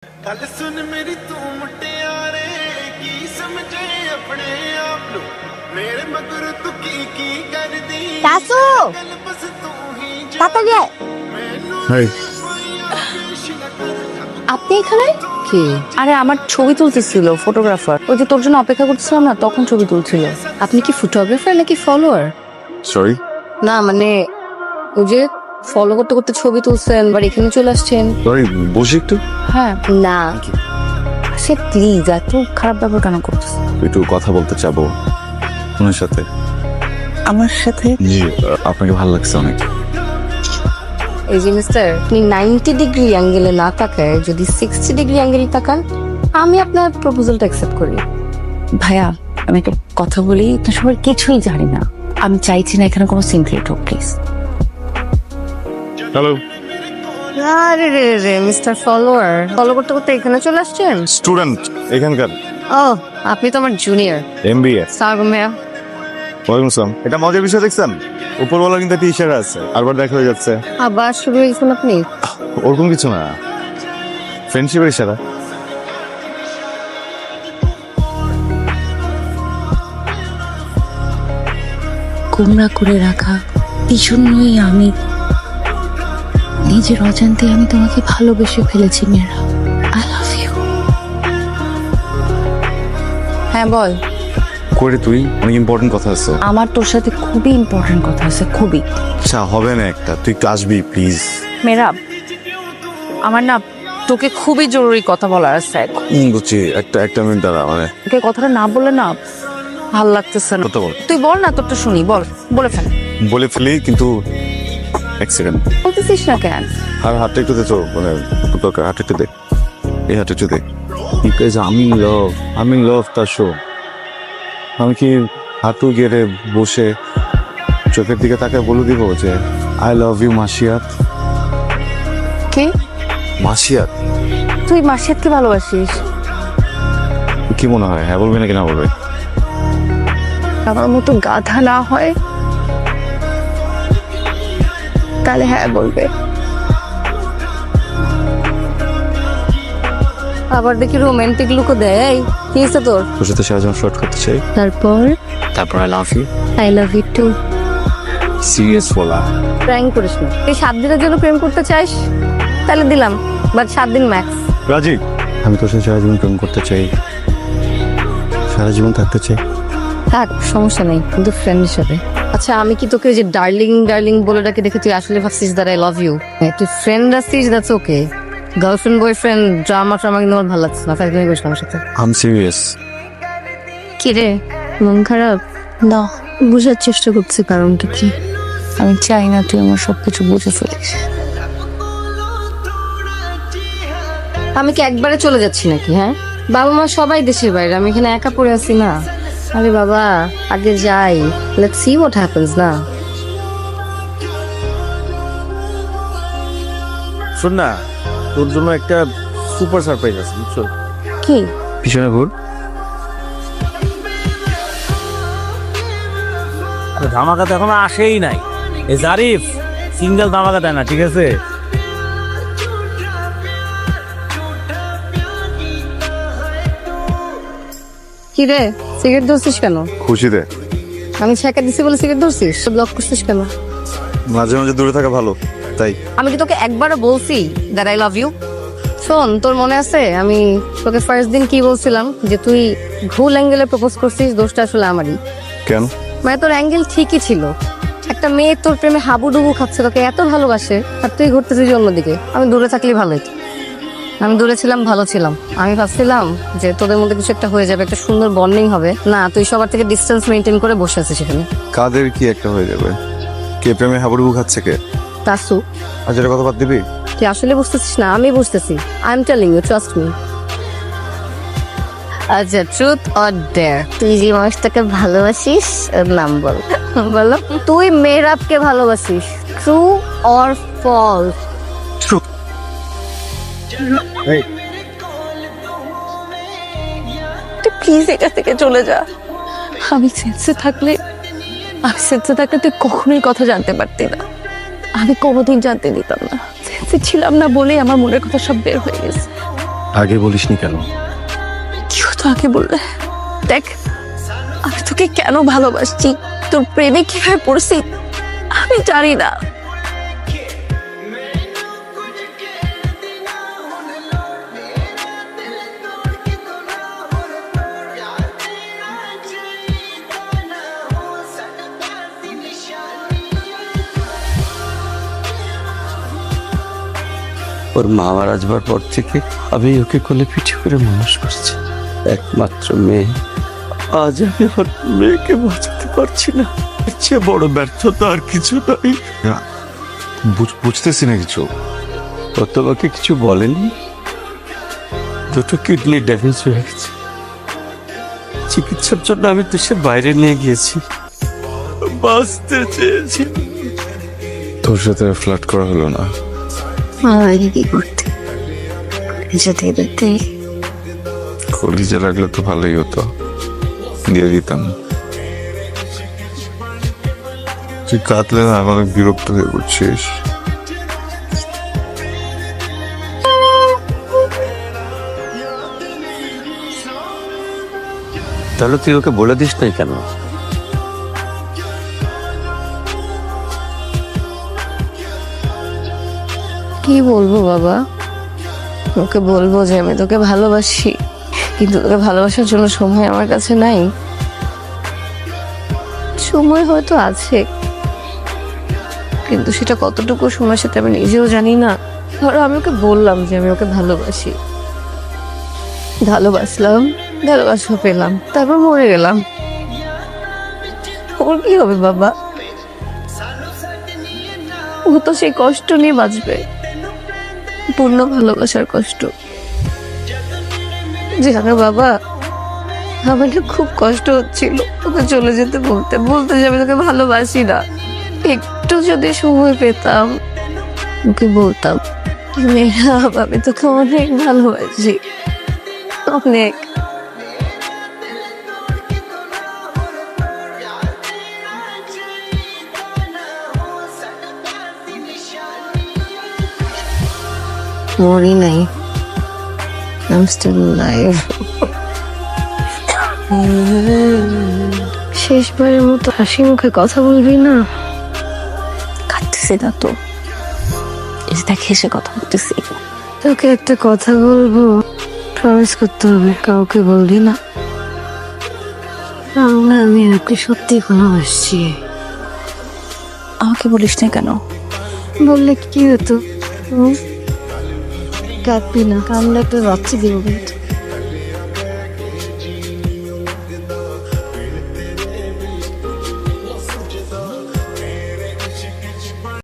गल सुन मेरी तू मुटियारे की समझे अपने आप नु मेरे मगर तू की कर दी दासू गल बस तू ही তাড়াতাড়ি আয়। হাই আপনি এখানে কি? আরে আমার ছবি তুলতেছিল ফটোগ্রাফার। ওই যে তোর জন্য অপেক্ষা করতেছিলাম না, তখন ছবি তুলছিল। আপনি কি ফটোগ্রাফার নাকি ফলোয়ার? সরি না মানে ওই যে ফলো করতে করতে ছবি তুলছেন আর এখানে চলে আসছেন। সরি বসে একটু হ্যাঁ না সে প্লিজ এত খারাপ ব্যবহার কেন করতেছ? একটু কথা বলতে চাবো তোমার সাথে। আমার সাথে জি আপনাকে ভালো লাগছে অনেক। এই যে মিস্টার, আপনি 90 ডিগ্রি অ্যাঙ্গেলে না তাকায় যদি 60 ডিগ্রি অ্যাঙ্গেলে তাকান, আমি আপনার প্রপোজালটা অ্যাকসেপ্ট করি। ভাইয়া আমি একটা কথা বলি, তো সবার কিছুই জানি না। আমি চাইছি না এখানে কোনো সিন ক্রিয়েট হোক, প্লিজ। হ্যালো আরে রে রে মিস্টার ফলোয়ার, ফলো করতে করতে এখানে চলে আসছেন? স্টুডেন্ট এখানকার ও আপনি তো আমার জুনিয়র। এমবিএ। সালাম ভাইয়া। ওয়ালাইকুম আসসালাম। এটা মজার বিষয় দেখছেন, উপরওয়ালা কিন্তু একটা ইশারা আছে, আরবার দেখা হয়ে যাচ্ছে। আবার শুরু হয়েছেন আপনি? ওরকম কিছু না, ফ্রেন্ডশিপের ইশারা। গোমরা করে রাখা এই জন্যই আমি নিজের অজান্তে আমি তোমাকে ভালোবেসে ফেলেছি মেয়েরা। I love you. হ্যাঁ বল। করে তুই অনেক ইম্পর্টেন্ট কথা আছে। আমার তোর সাথে খুবই ইম্পর্টেন্ট কথা আছে, খুবই। আচ্ছা হবে না একটা, তুই একটু আসবি প্লিজ। মেরা আমার না তোকে খুবই জরুরি কথা বলার আছে। বুঝছি, একটা মিনিট দাঁড়া, মানে তোকে কথাটা না বলে না ভাল লাগতেছে না। কথা বল। তুই বল না, তোরটা শুনি, বল, বলে ফেল। বলে ফেলি কিন্তু এক সেকেন্ড। বলতেছিস না কেন? আর হাতটা একটু দে তো, মানে দরকার, হাতটা একটু দে, এই হাতটা একটু দে। বিকজ আমি লাভ তার শো। আমি কি হাঁটু গেড়ে বসে চোখের দিকে তাকে বলে দিব যে আই লাভ ইউ মাসিয়াত? কি? মাসিয়াত? তুই মাসিয়াতকে ভালোবাসিস? কি মনে হয়, হ্যাঁ বলবে নাকি না বলবে? আমার মতো গাধা না হয় তাহলে হ্যাঁ বলবে। আবার দেখি রোমান্টিক লুকও দেয়। কি হয়েছে তোর? তোর সাথে সারা জীবন ফ্লার্ট করতে চাই। তারপর I love you. I love you too. Serious বলা। প্র্যাঙ্ক করিস না। তুই 7 দিনের জন্য প্রেম করতে চাইস তাহলে দিলাম, বাট 7 দিন ম্যাক্স। রাজি, আমি তোর সাথে সারা জীবন প্রেম করতে চাই, সারা জীবন থাকতে চাই। থাক, সমস্যা নেই, কিন্তু ফ্রেন্ড হিসাবে। আচ্ছা আমি কি তোকে যে ডার্লিং ডার্লিং বলে ডাকে দেখে তুই আসলে ভাবছিস দ্যাট আই লাভ ইউ? তুই ফ্রেন্ড আসছিস, that's okay. Girlfriend boyfriend drama trauma কিন্তু আমার ভালো লাগছে না। তাই তুমি বসলাম সাথে। I am serious. কি রে, মন খারাপ? না, বোঝার চেষ্টা করছি কারণটা কি। আমি চাই না তুই আমার সবকিছু বুঝে ফেলিস। আমি কি একবারে চলে যাচ্ছি নাকি? হ্যাঁ, বাবা মা সবাই দেশের বাইরে, আমি এখানে একা পড়ে আছি না। আরে বাবা আগে যাই, লেটস সি হোয়াট হ্যাপেন্স না। শোন না, তোর জন্য একটা সুপার সারপ্রাইজ আছে, বুঝছো? কি? পিছনে ঘুর। ধামাকা তো এখনো আসেই নাই। এই জারিফ সিঙ্গেল ধামাকা দেয় না, ঠিক আছে? কি রে, সিগারেট ধরছিস কেন? খুশিতে আমি ছেঁকা দিছি বলে সিগারেট ধরছিস? ব্লক করছিস কেন? মাঝে মাঝে দূরে থাকা ভালো, তাই। আমি কি তোকে একবারও বলছি দ্যাট আই লাভ ইউ? শোন, তোর মনে আছে আমি তোকে ফার্স্ট দিন কি বলছিলাম, যে তুই ভুল অ্যাঙ্গেলে প্রপোজ করছিস, দোষটা আসলে আমারই। কেন? মানে তোর অ্যাঙ্গেল ঠিকই ছিল। একটা মেয়ে তোর প্রেমে হাবুডুবু খাচ্ছে, তোকে এত ভালোবাসে, আর তুই ঘুরতেছিস অন্যদিকে। আমি দূরে থাকলেই ভালো হতো। আমি দূরে ছিলাম, ভালো ছিলাম। আমি ভাবছিলাম যে তোদের মধ্যে কিছু একটা হয়ে যাবে, একটা সুন্দর বন্ডিং হবে। না, তুই সবার থেকে ডিস্টেন্স মেনটেন করে বসে আছিস সেখানে। কাদের কি একটা হয়ে যাবে? কে প্রেমে হাবুডুবু খাচ্ছে কে? তাসু, আজ এটা কথা বাদ দিবি? তুই আসলে বুঝতেছিস না, আমি বুঝতেছি। I am telling you, trust me. আচ্ছা, ট্রুথ অর ডেয়ার, তুই যে মানুষটাকে ভালোবাসিস ওর নাম বল। বলো, তুই মেহরাবকে ভালোবাসিস, ট্রু অর ফলস? তুই প্লিজ এটা থেকে চলে যা। আমি সেন্সে থাকলে তুই কখনোই কথা জানতে পারতি না। আমি কোনোদিন জানতে দিতাম না। সেন্সে ছিলাম না বলেই আমার মনের কথা সব বের হয়ে গেছে। আগে বলিসনি কেন? কি হতো আগে বললে? দেখ, আমি তোকে কেন ভালোবাসছি, তোর প্রেমে কিভাবে পড়ছি আমি জানি না। ওর মা মারা যাবার পর থেকে আমি ওকে কোলে পিঠে করে মানুষ করছি, একমাত্র মেয়ে। আজ আমি ওর মেয়েকে বাঁচাতে পারছি না। এর চেয়ে বড় ব্যর্থতা আর কিছু নাই। বুঝতেছি না কিছু। ও তোমাকে কিছু বলেনি? দুটো কিডনি ড্যামেজ হয়ে গেছে, চিকিৎসার জন্য আমি দেশের বাইরে নিয়ে গিয়েছি, বাঁচতে চেয়েছি। তোর সাথে ফ্লার্ট করা হলো না? কি করতে যেতে যেতে কলিজা লাগলে তো ভালোই হতো, দিয়ে দিতাম। তুই কাঁদলে না অনেক বিরক্ত হয়ে পড়ছিস। তাহলে তুই ওকে বলে দিস নাই কেন? কি বলবো বাবা? ওকে বলবো যে আমি তোকে ভালোবাসি, কিন্তু তোকে ভালোবাসার জন্য সময় আমার কাছে নাই। সময় হয়তো আছে, কিন্তু সেটা কতটুকু সময় সেটা আমি নিজেও জানি না। ধরো আমি ওকে বললাম যে আমি ওকে ভালোবাসি, ভালোবাসলাম, ভালোবাসা পেলাম, তারপর মরে গেলাম, ওর কি হবে বাবা? ও তো সেই কষ্ট নিয়ে বাঁচবে, পূর্ণ ভালোবাসার কষ্ট। জানো বাবা, আমার না খুব কষ্ট হচ্ছিল ওকে চলে যেতে, বলতে বলতে যে আমি তোকে ভালোবাসি না। একটু যদি সময় পেতাম ওকে বলতাম, মেয়েরা আমি তোকে অনেক ভালোবাসি, অনেক। মরি নাই, I'm still alive. শেষবারের মতো হাসি মুখে কথা বলবি না? কাটতেছে না তো, এই যে দেখ হেসে কথা বলতেছি। তোকে একটা কথা বলবো, প্রমিস করতে হবে, কাউকে বলবি না। আমি ওকে সত্যি ভালোবাসছি। আমাকে বলিস না কেন? বললে কি হতো? কাঁদবি না, কান্না একটা বাচ্চা দিব কিন্তু।